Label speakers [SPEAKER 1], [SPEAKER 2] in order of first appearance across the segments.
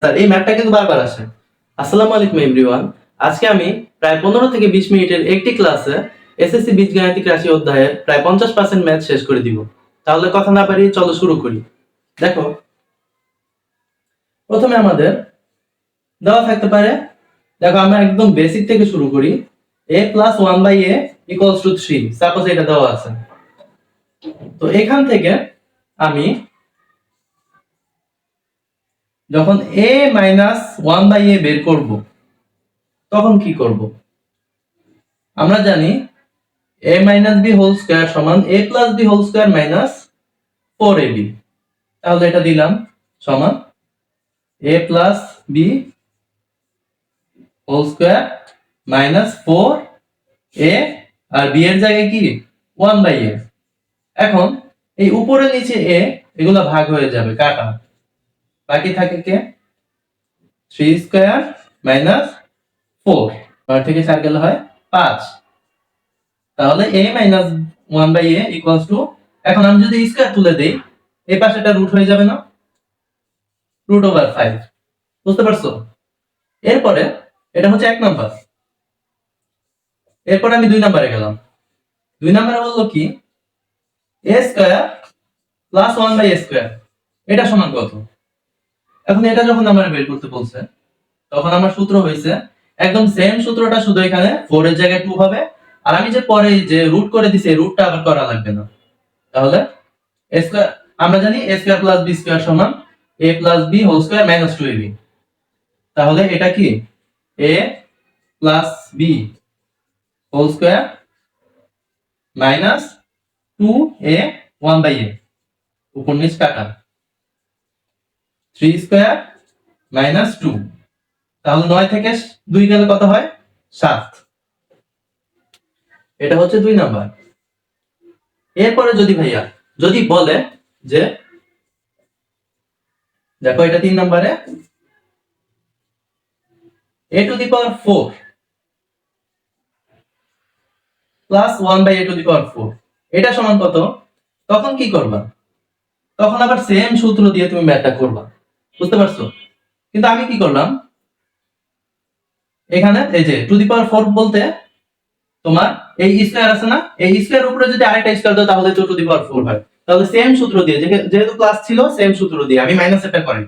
[SPEAKER 1] Sir এই ম্যাথটা কিন্তু বারবার আসে। আসসালামু আলাইকুম এভরিওয়ান। আজকে আমি প্রায় 15 থেকে 20 মিনিটের একটি ক্লাসে এসএসসি বীজগাণিতিক রাশি অধ্যায়ের প্রায় 50% ম্যাথ শেষ করে দিব। তাহলে কথা না বাড়িয়ে চলো শুরু করি। দেখো, প্রথমে আমাদের দেওয়া থাকতে পারে, দেখো আমরা একদম বেসিক থেকে শুরু করি। a plus 1/a equals to 3, suppose এটা দেওয়া আছে। তো এখান থেকে আমি যখন a মাইনাস 1/a বের করব তখন কি করব? আমরা জানি a minus b whole square সমান a plus b whole square minus 4ab। তাহলে এটা দিলাম সমান a plus b whole square minus 4a, আর b এর জায়গায় কি 1/a। এখন এই উপরে নিচে a এগুলা ভাগ হয়ে যাবে, কাটা, বাকি থাকে কে 3 স্কয়ার মাইনাস 4, 9 থেকে 4 গেলে হয় 5। তাহলে a minus 1/a equals to, এখন আমি যদি স্কয়ার তুলে দেই এই পাশেটা রুট হয়ে যাবে না, রুট ওভার 5। বুঝতে পারছো? এরপরে এটা হচ্ছে 1 নাম্বার। এরপরে আমি 2 নম্বরে গেলাম। 2 নম্বরে বললো কি a square plus 1/a square, এটা সমান কত? এখন এটা যখন আমরা বের করতে বলছে তখন আমার সূত্র হইছে একদম সেম সূত্রটা, শুধু এখানে 4 এর জায়গায় 2 হবে, আর আমি যে পরে যে রুট করে দিছি এই রুটটা আবার করা লাগবে না। তাহলে a স্কয়ার, আমরা জানি a square plus b square সমান a plus b whole square minus 2ab। তাহলে এটা কি a plus b whole square minus 2a 1/a, উপর নিচ কাটা, 3 স্কয়ার মাইনাস 2। তাহলে 9 থেকে 2 গেলে কত হয় 7। এটা হচ্ছে 2 নাম্বার। এরপরে যদি ভাইয়া যদি বলে যে দেখো এটা 3 নম্বরে a to the power 4 plus 1/a to the power 4, এটা সমান কত? তখন কি করবা? তখন আবার সেম সূত্র দিয়ে তুমি ম্যাথটা করবা। বুঝতে পারছো? কিন্তু আমি কি করলাম, এখানে এই যে টু দি পাওয়ার 4 বলতে তোমার এই স্কয়ার আছে না, এই স্কয়ার উপরে যদি আরেকটা স্কয়ার দাও তাহলে তো টু দি পাওয়ার 4 হয়। তাহলে সেম সূত্র দিয়ে, যেহেতু ক্লাস ছিল সেম সূত্র দিয়ে আমি মাইনাস এটা করি,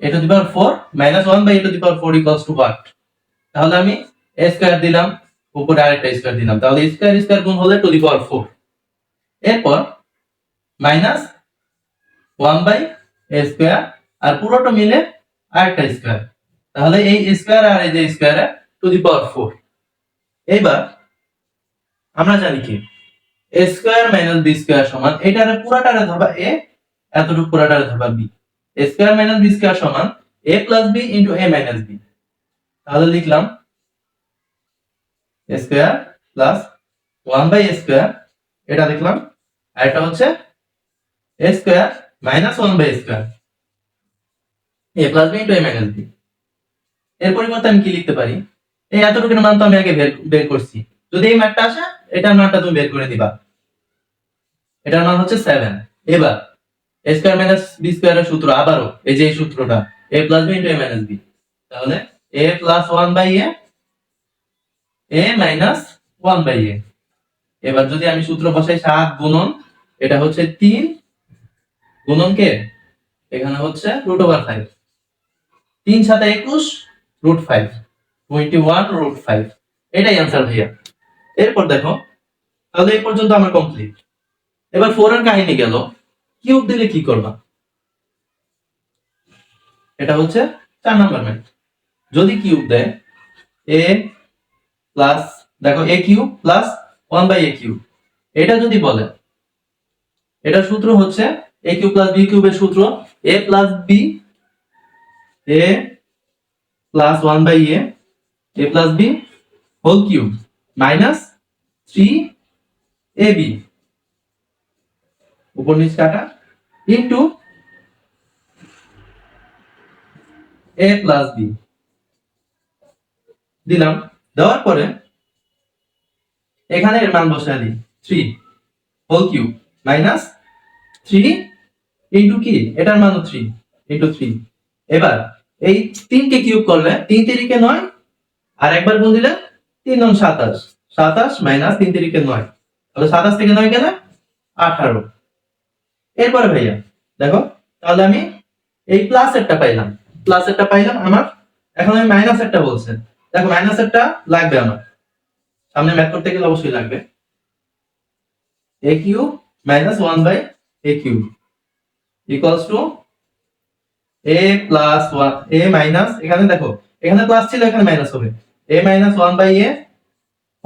[SPEAKER 1] a to the power 4 minus 1/a to the power 4 equals to what? তাহলে আমি a স্কয়ার দিলাম, উপরে আরেকটা স্কয়ার দিলাম, তাহলে স্কয়ার স্কয়ার গুণ হলে টু দি পাওয়ার 4। এরপর মাইনাস 1/a স্কয়ার, আর পুরোটা মিলে আরেকটা স্কয়ার, তাহলে এই স্কয়ার আর এই যে স্কয়ার টু দি পাওয়ার 4। এবার আমরা জানি কি a square minus b square সমান, এটারে পুরাটারে ধরবা a, এতটুকু পুরাটারে ধরবা b। a square minus b square সমান a plus b into a minus b। তাহলে লিখলাম a square plus 1/a square, এটা লিখলাম, আর এটা হচ্ছে a square minus 1/a square a plus b into a minus b। এর পরিবর্তে আমি কি লিখতে পারি, এই এতটুকুর মান তো আমি আগে বের করছি, যদি এই মানটা আসে এটার মানটা তুমি বের করে দিবা, এটার মান হচ্ছে 7। এবার a স্কয়ার মাইনাস b স্কয়ারের সূত্র আবারও এই যে এই সূত্রটা a plus b into a minus b। তাহলে a plus 1/a a minus 1/a। এবার যদি আমি সূত্র বসাই 7 গুণন, এটা হচ্ছে 3 গুণন কে, এখানে হচ্ছে রুট ওভার 5, 3 7 21 রুট 5, 21 রুট 5, এটাই आंसर ভাইয়া। এরপর দেখো, তাহলে এই পর্যন্ত আমার কমপ্লিট। এবার 4 এর কাহিনী গেল, কিউব দিলে কি করবা? এটা হচ্ছে 4 নাম্বার ম্যাথ। যদি কিউব দেয় a প্লাস, দেখো a cube plus 1/a cube, এটা যদি বলে, এটার সূত্র হচ্ছে a কিউব প্লাস b কিউবের সূত্র a plus b, a plus 1/a a plus b whole cube minus 3ab, উপর নিচ কাটা, ইনটু a প্লাস b দিলাম। দেওয়ার পরে এখানে এর মান বসায় দিই 3 হোল কিউব মাইনাস 3 ইনটু কি, এটার মানও 3, ইন্টু 3। এবার এই 3 কে কিউব করলে 3 তিরিকে 9, আর একবার গুণ দিলে 3 9 27, 27 মাইনাস 3 তিরিকে 9, তাহলে 27 থেকে 9 গেলে 18। এরপরে ভাইয়া দেখো, তাহলে আমি এই প্লাস একটা পাইলাম আমার। এখন আমি মাইনাস একটা বলছে, দেখো মাইনাস একটা লাগবে আমার, সামনে ম্যাথ করতে গেলে অবশ্যই লাগবে। a cube minus 1 by a cube equals to a plus 1 a minus, এখানে দেখো এখানে প্লাস ছিল এখানে মাইনাস হবে, a minus 1 by a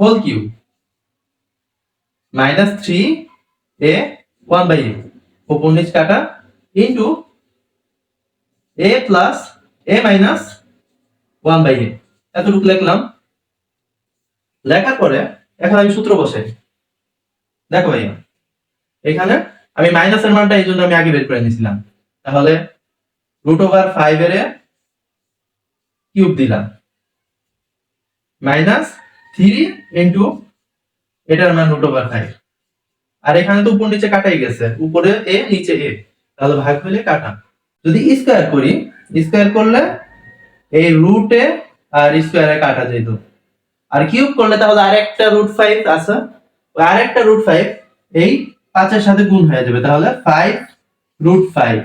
[SPEAKER 1] whole cube minus 3 a 1 by a উপর নিচ কাটা into a plus a minus 1 by a। এতটুকু লিখলাম। লেখার পরে এখন আমি সূত্র বসাই। দেখো ভাইয়া, এখানে আমি মাইনাসের মানটা এই জন্য আমি আগে বের করে নিয়েছিলাম, তাহলে √5 এর কিউব দিলাম মাইনাস 3 ইনটু এটার মান √5, আর এখানে তো উপর নিচে কাটাই গেছে, উপরে a নিচে a, তাহলে ভাগ হলে কাটা। যদি স্কয়ার করি, স্কয়ার করলে এই রুটে আর স্কয়ারে কাটা যেত, আর কিউব করলে তাহলে আরেকটা √5 আছে, ওই আরেকটা √5 এই 5 এর সাথে গুণ হয়ে যাবে, তাহলে 5√5।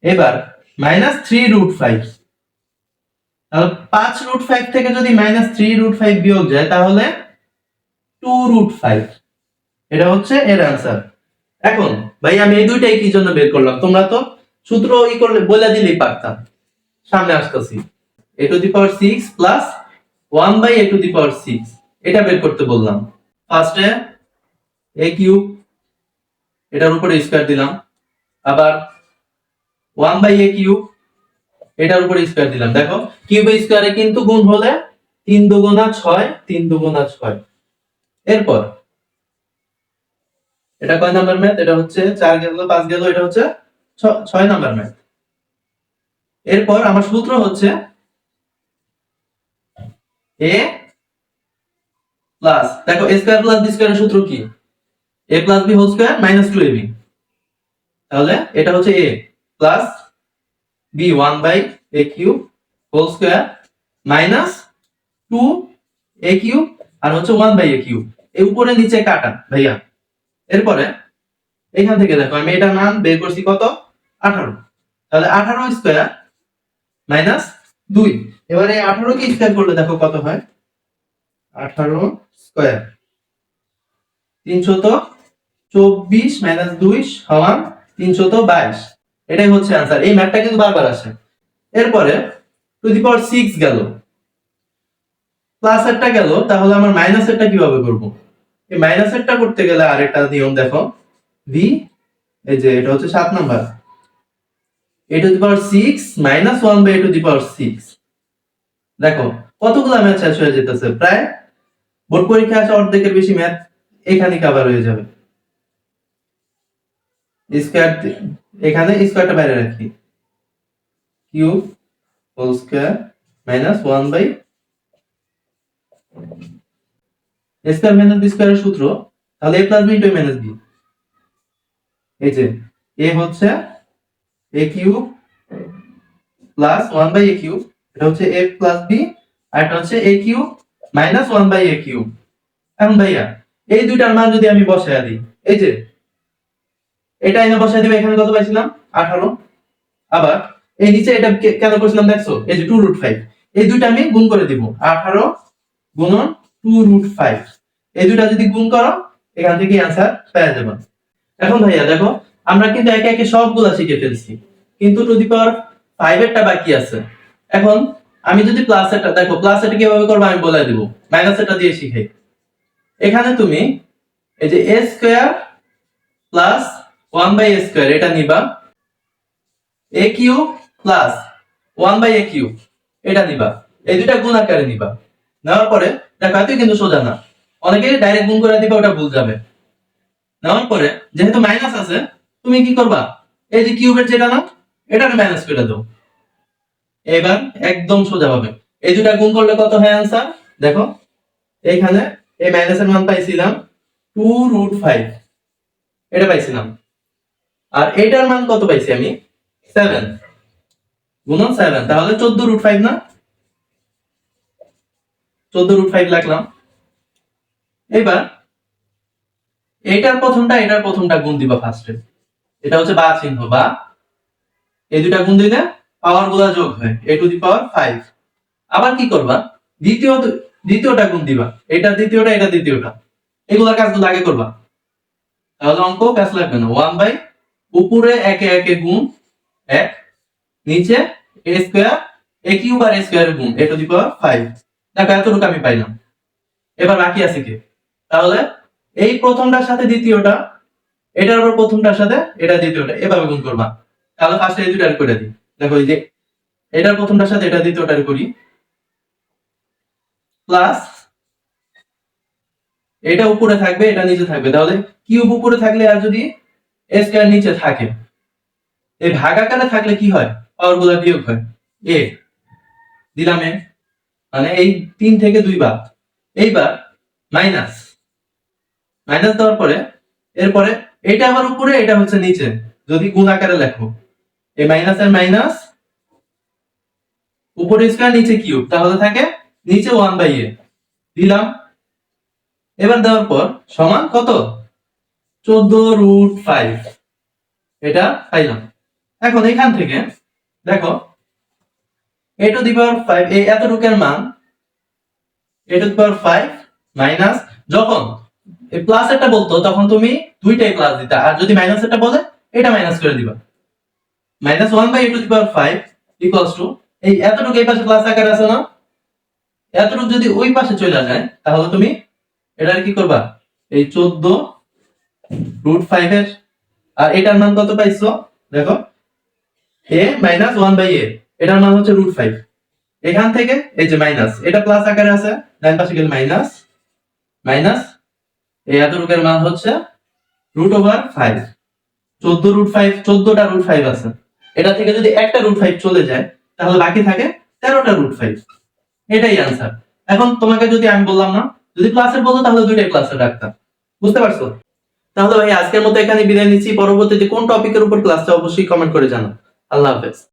[SPEAKER 1] এবার মাইনাস 3√5, তাহলে 5√5 থেকে যদি মাইনাস 3√5 বিয়োগ যায় তাহলে 2√5। এটা হচ্ছে এর आंसर। এখন ভাই আমি এই দুইটাই কি জন্য বের করলাম, তোমরা তো সূত্র করলে বলে দিলেই পারতাম। সামনে আসতেছি, a⁶ প্লাস 1/a⁶ এটা বের করতে বললাম। ফার্স্টে a কিউব, এটার উপরে স্কয়ার দিলাম, আবার 1/a কিউব, এটার উপরে স্কয়ার দিলাম। দেখো কিউব স্কয়ারে কিন্তু গুণ হলে 3 দুগুণা 6, 3 দুগুণা 6। এরপর এটা কয় নাম্বার ম্যাথ, এটা হচ্ছে 4 গেল 5 গেল, এটা হচ্ছে 6 নাম্বার ম্যাথ। এরপর আমার সূত্র হচ্ছে a প্লাস, দেখো a স্কয়ার প্লাস b স্কয়ারের সূত্র কি, a plus b whole square minus 2ab, তাহলে এটা হচ্ছে a plus b 1/a cube whole square minus 2a cube, আর হচ্ছে 1/a কিউব, এই উপরে নিচে কাটা ভাইয়া। এরপরে এখান থেকে দেখো আমি এটার মান বের করছি কত, 18, তাহলে 18 স্কয়ার মাইনাস 2। এবারে 18 কে স্কয়ার করলে দেখো কত হয়, 18 স্কয়ার 324 মাইনাস 2 সমান 322। এটাই হচ্ছে आंसर। এই ম্যাথটা কিন্তু বারবার আসে। এরপরে ⁶ গেল, প্লাস এরটা গেল, তাহলে আমার মাইনাস এরটা কিভাবে করব? এই মাইনাস এরটা করতে গেলে আরেকটা নিয়ম দেখো, v, এই যে এটা হচ্ছে 7 নাম্বার, a⁶ মাইনাস 1/a⁶। দেখো কতগুলো ম্যাথ শেষ হয়ে যেতেছে, প্রায় বোর্ড পরীক্ষা আসে অর্ধেকের বেশি ম্যাথ এখানে কভার হয়ে যাবে। স্কয়ার, এখানে স্কয়ারটা বাইরে রাখি, cube whole square minus 1/, square minus B স্কয়ারের সূত্র, তাহলে a plus b into a minus b। এই যে a হচ্ছে a cube plus 1/a cube, এটা হচ্ছে a প্লাস b, আর এটা হচ্ছে a cube minus 1/a cube. এখন ভাইয়া এই দুইটার মান যদি আমি বসায় দিই, এই যে এটা এনে বসায় দিবে, এখানে কত পাইছিলাম 18, আবার এই নিচে এটা কেন করছিলাম দেখছো, এই যে 2√5, এই দুইটা আমি গুণ করে দিব, 18 গুণন 2√5, এই দুইটা যদি গুণ করো এখান থেকে आंसर পেয়ে যাবে। এখন ভাইয়া দেখো আমরা কিন্তু একে একে সবগুলা শিখে ফেলছি, কিন্তু ⁵ এরটা বাকি আছে। এখন আমি যদি প্লাস এটা, দেখো প্লাস এটা কিভাবে করব আমি বলে দিব, মাইনাস এটা দিয়ে শিখাই। এখানে তুমি এই যে a square plus 1/a square এটা নিবা, a cube plus 1/a cube এটা নিবা, এই দুইটা গুণ আকারে নিবা। নেওয়ার পরে দেখো এত কিন্তু সোজা না, অনেকে ডাইরেক্ট গুণ করে দিবা, ওটা ভুল যাবে। নেওয়ার পরে যেহেতু মাইনাস আছে, তুমি কি করবা, এই যে কিউবের যেটা না এটাকে মাইনাস করে দাও। এবার একদম সোজা হবে, এই দুটা গুণ করলে কত হয় आंसर, দেখো এইখানে এই মাইনাসের মান পাইছিলাম 2√5, এটা পাইছিলাম, আর এটার মান কত পাইছি আমি, 7 গুণন 7, তাহলে 14√5 না? 14√5 লিখলাম। এবার এটার প্রথমটা গুণ দিবা ফার্স্টে। এটা হচ্ছে বা চিহ্ন, বা এই দুটা গুণ দিলে পাওয়ার গুলা যোগ হয়, a টু দি পাওয়ার 5। আবার কি করবা, দ্বিতীয়টা গুণ দিবা, এটা দ্বিতীয়টা, এটা দ্বিতীয়টা, এগুলা কাজগুলো আগে করবা, তাহলে অঙ্ক কাজ লাগবে না। 1 বাই উপরে একে একে গুণ 1, নিচে a স্কয়ার a কিউব আর a স্কয়ার গুণ a টু দি পাওয়ার 5। দেখো এতটুকু আমি পাইলাম। এবার বাকি আছে কি, তাহলে এই প্রথমটার সাথে দ্বিতীয়টা, এটার আবার প্রথমটার সাথে এটা দ্বিতীয়টা, এভাবে গুণ করবা। তাহলে ফার্স্টে এই দুটার করে দিই। দেখো এই যে এটার প্রথমটার সাথে এটা দ্বিতীয়টার করি, প্লাস এটা উপরে থাকবে, এটা নিচে থাকবে, তাহলে কিউব উপরে থাকলে আর যদি a স্কয়ার নিচে থাকে, এই ভাগাকারে থাকলে কি হয়, পাওয়ার গুলো বিয়োগ হয়। a দিলাম a, মানে এই 3 থেকে 2 বাদ। এইবার মাইনাস দেওয়ার পরে এরপরে এটা আবার উপরে, এটা হচ্ছে নিচে, যদি গুণ আকারে লেখো, এই মাইনাস এর মাইনাস, উপরে স্কয়ার নিচে কিউব, তাহলে থাকে নিচে 1 বাই a দিলাম। এবার দেওয়ার পর সমান কত, 14√5, এটা পাইলাম। এখন এখান থেকে দেখো a টু দি পাওয়ার 5, এই এতটুকের মান a to the power 5 minus, যখন এই প্লাস একটা বলতো তখন তুমি দুইটাই প্লাস দিতা, আর যদি মাইনাস একটা বলে এটা মাইনাস করে দিবা। Minus 1 by a to the power 5 equals to, এই এতটুকু এই পাশে প্লাস আকারে আছে না, এতটুকু যদি ওই পাশে চলে যায় তাহলে তুমি এটার কি করবা, এই 14√5 এর, আর এটার মান কত পাইছো দেখো, a মাইনাস 1 বাই a, এটার মান হচ্ছে √5। এখান থেকে এই যে মাইনাস, এটা প্লাস আকারে আছে, ডান পাশে গেলে মাইনাস, মাইনাস এই এতটুকুর মান হচ্ছে √5। 14√5, 14টা √5 আছে, এটা থেকে যদি একটা √5 চলে যায় তাহলে বাকি থাকে 13টা √5। এটাই आंसर। এখন তোমাকে যদি আমি বললাম না, যদি ক্লাসের বলতো তাহলে দুইটাই ক্লাসে রাখতাম। বুঝতে পারছো? তাহলে ভাই আজকের মতো এখানে বিদায় নিচ্ছি। পরবর্তীতে কোন টপিকের উপর ক্লাসটা অবশ্যই কমেন্ট করে জানাও। আল্লাহ হাফেজ।